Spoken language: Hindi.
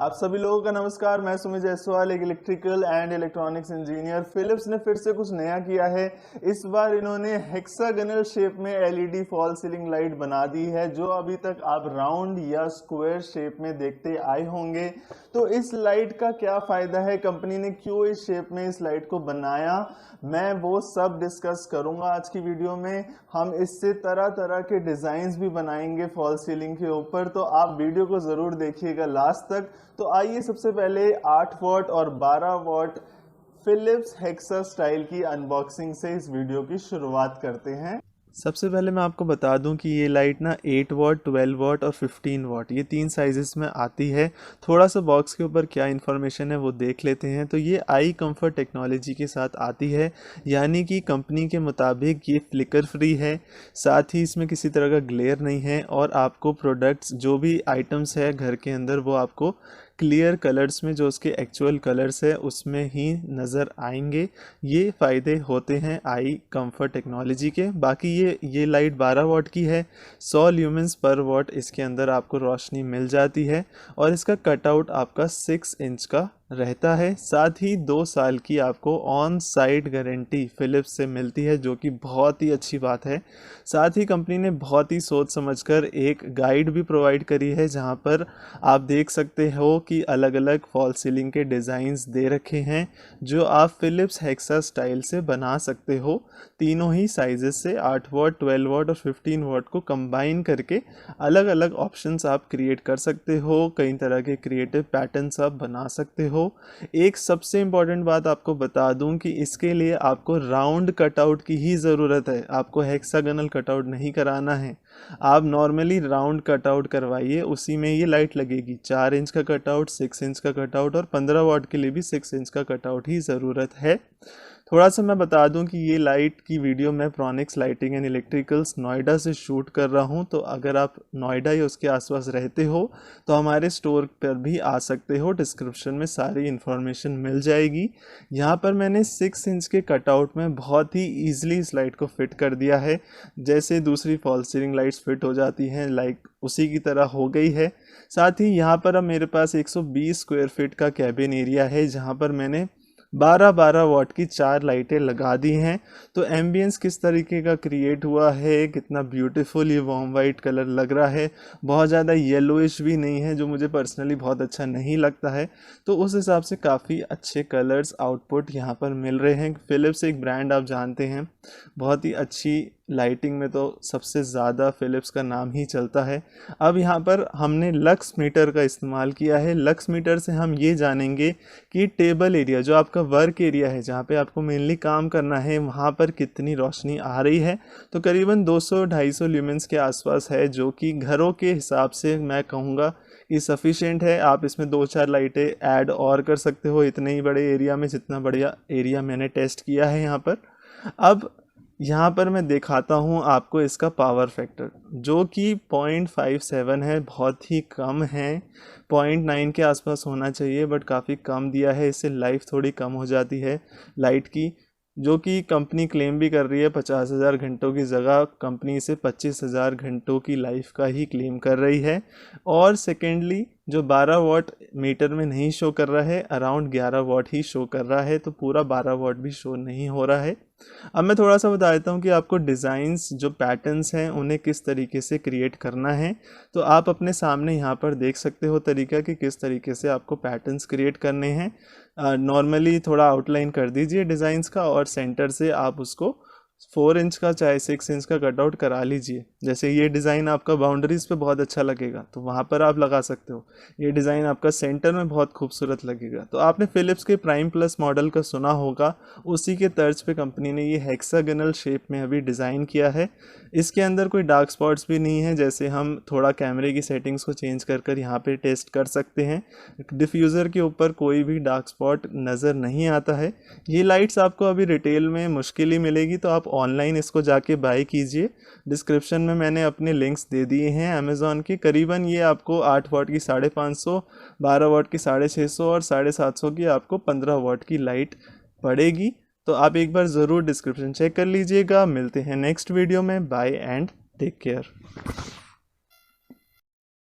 आप सभी लोगों का नमस्कार। मैं सुमित जायसवाल, एक electrical and electronics engineer. Philips ने फिर से कुछ नया किया है। इस बार इन्होंने हेक्सागोनल शेप में एलईडी फॉल सीलिंग लाइट बना दी है, जो अभी तक आप राउंड या स्क्वायर शेप में देखते आए होंगे। तो इस लाइट का क्या फायदा है, कंपनी ने क्यों इस शेप में इस लाइट को बनाया, मैं वो सब डिस्कस करूंगा आज की वीडियो में। हम इससे तरह तरह के डिजाइन्स भी बनाएंगे फॉल सीलिंग के ऊपर, तो आप वीडियो को जरूर देखिएगा लास्ट तक। तो आइए सबसे पहले 8 वॉट और 12 वॉट फिलिप्स हेक्सा स्टाइल की अनबॉक्सिंग से इस वीडियो की शुरुआत करते हैं। सबसे पहले मैं आपको बता दूं कि ये लाइट ना 8 वॉट, 12 वॉट और 15 वॉट ये 3 साइजेस में आती है। थोड़ा सा बॉक्स के ऊपर क्या इन्फॉर्मेशन है वो देख लेते हैं। तो ये आई कंफर्ट टेक्नोलॉजी के साथ आती है, यानी कि कंपनी के मुताबिक ये फ्लिकर फ्री है, साथ ही इसमें किसी तरह का ग्लेयर नहीं है और आपको प्रोडक्ट्स जो भी आइटम्स है घर के अंदर वो आपको क्लियर कलर्स में, जो उसके एक्चुअल कलर्स है उसमें ही नज़र आएंगे। ये फ़ायदे होते हैं आई कंफर्ट टेक्नोलॉजी के। बाकी ये लाइट 12 वॉट की है, 100 ल्यूमेंस पर वॉट इसके अंदर आपको रोशनी मिल जाती है और इसका कटआउट आपका 6 इंच का रहता है। साथ ही 2 साल की आपको ऑन साइट गारंटी फिलिप्स से मिलती है, जो कि बहुत ही अच्छी बात है। साथ ही कंपनी ने बहुत ही सोच समझकर एक गाइड भी प्रोवाइड करी है, जहां पर आप देख सकते हो कि अलग अलग फॉल सीलिंग के डिज़ाइंस दे रखे हैं जो आप फिलिप्स हेक्सा स्टाइल से बना सकते हो। तीनों ही साइजेस से 8 वॉट, 12 वॉट और 15 वॉट को कंबाइन करके अलग अलग ऑप्शंस आप क्रिएट कर सकते हो। कई तरह के क्रिएटिव पैटर्न्स आप बना सकते हो। एक सबसे इम्पॉर्टेंट बात आपको बता दूं कि इसके लिए आपको राउंड कटआउट की ही ज़रूरत है, आपको हेक्सागोनल कटआउट नहीं कराना है। आप नॉर्मली राउंड कटआउट करवाइए, उसी में ये लाइट लगेगी। 4 इंच का कटआउट, 6 इंच का कटआउट और 15 वॉट के लिए भी 6 इंच का कटआउट ही ज़रूरत है। थोड़ा सा मैं बता दूं कि ये लाइट की वीडियो मैं प्रोनिक्स लाइटिंग एंड इलेक्ट्रिकल्स नोएडा से शूट कर रहा हूं। तो अगर आप नोएडा या उसके आसपास रहते हो तो हमारे स्टोर पर भी आ सकते हो, डिस्क्रिप्शन में सारी इन्फॉर्मेशन मिल जाएगी। यहाँ पर मैंने 6 इंच के कटआउट में बहुत ही ईजिली इस लाइट को फिट कर दिया है, जैसे दूसरी फॉल सीलिंग लाइट्स फिट हो जाती हैं, लाइक उसी की तरह हो गई है। साथ ही यहाँ पर अब मेरे पास 120 स्क्वायर फीट का कैबिन एरिया है, जहाँ पर मैंने 12-12 वॉट की 4 लाइटें लगा दी हैं। तो एम्बियंस किस तरीके का क्रिएट हुआ है, कितना ब्यूटीफुल ये वार्म वाइट कलर लग रहा है, बहुत ज़्यादा येलोइश भी नहीं है, जो मुझे पर्सनली बहुत अच्छा नहीं लगता है। तो उस हिसाब से काफ़ी अच्छे कलर्स आउटपुट यहाँ पर मिल रहे हैं। फिलिप्स एक ब्रांड आप जानते हैं, बहुत ही अच्छी लाइटिंग में तो सबसे ज़्यादा फिलिप्स का नाम ही चलता है। अब यहाँ पर हमने लक्स मीटर का इस्तेमाल किया है। लक्स मीटर से हम ये जानेंगे कि टेबल एरिया, जो आपका वर्क एरिया है, जहाँ पे आपको मेनली काम करना है, वहाँ पर कितनी रोशनी आ रही है। तो करीबन 200-250 ल्यूमेंस के आसपास है, जो कि घरों के हिसाब से मैं कहूँगा कि सफिशिएंट है। आप इसमें 2-4 लाइटें ऐड और कर सकते हो इतने ही बड़े एरिया में, जितना बढ़िया एरिया मैंने टेस्ट किया है यहाँ पर। अब यहाँ पर मैं दिखाता हूँ आपको इसका पावर फैक्टर, जो कि 0.57 है, बहुत ही कम है। 0.9 के आसपास होना चाहिए, बट काफ़ी कम दिया है। इससे लाइफ थोड़ी कम हो जाती है लाइट की, जो कि कंपनी क्लेम भी कर रही है। 50,000 घंटों की जगह कंपनी इसे 25,000 घंटों की लाइफ का ही क्लेम कर रही है। और सेकेंडली जो 12 वॉट मीटर में नहीं शो कर रहा है, अराउंड 11 वॉट ही शो कर रहा है, तो पूरा 12 वॉट भी शो नहीं हो रहा है। अब मैं थोड़ा सा बता देता हूँ कि आपको डिज़ाइंस, जो पैटर्न्स हैं, उन्हें किस तरीके से क्रिएट करना है। तो आप अपने सामने यहाँ पर देख सकते हो तरीका कि किस तरीके से आपको पैटर्न्स क्रिएट करने हैं। नॉर्मली थोड़ा आउटलाइन कर दीजिए डिज़ाइंस का और सेंटर से आप उसको 4 इंच का चाहे 6 इंच का कटआउट करा लीजिए। जैसे ये डिज़ाइन आपका बाउंड्रीज पे बहुत अच्छा लगेगा तो वहाँ पर आप लगा सकते हो। ये डिज़ाइन आपका सेंटर में बहुत खूबसूरत लगेगा। तो आपने फिलिप्स के प्राइम प्लस मॉडल का सुना होगा, उसी के तर्ज पे कंपनी ने ये हेक्सागोनल शेप में अभी डिज़ाइन किया है। इसके अंदर कोई डार्क स्पॉट्स भी नहीं है, जैसे हम थोड़ा कैमरे की सेटिंग्स को चेंज कर यहाँ पे टेस्ट कर सकते हैं। डिफ्यूज़र के ऊपर कोई भी डार्क स्पॉट नज़र नहीं आता है। ये लाइट्स आपको अभी रिटेल में मुश्किल ही मिलेगी, तो आप ऑनलाइन इसको जाके बाय कीजिए। डिस्क्रिप्शन में मैंने अपने लिंक्स दे दिए हैं अमेज़ॉन की। करीबन ये आपको 8 वाट की 550, 12 वाट की 650 और 750 की आपको 15 वाट की लाइट पड़ेगी। तो आप एक बार ज़रूर डिस्क्रिप्शन चेक कर लीजिएगा। मिलते हैं नेक्स्ट वीडियो में। Bye and take care.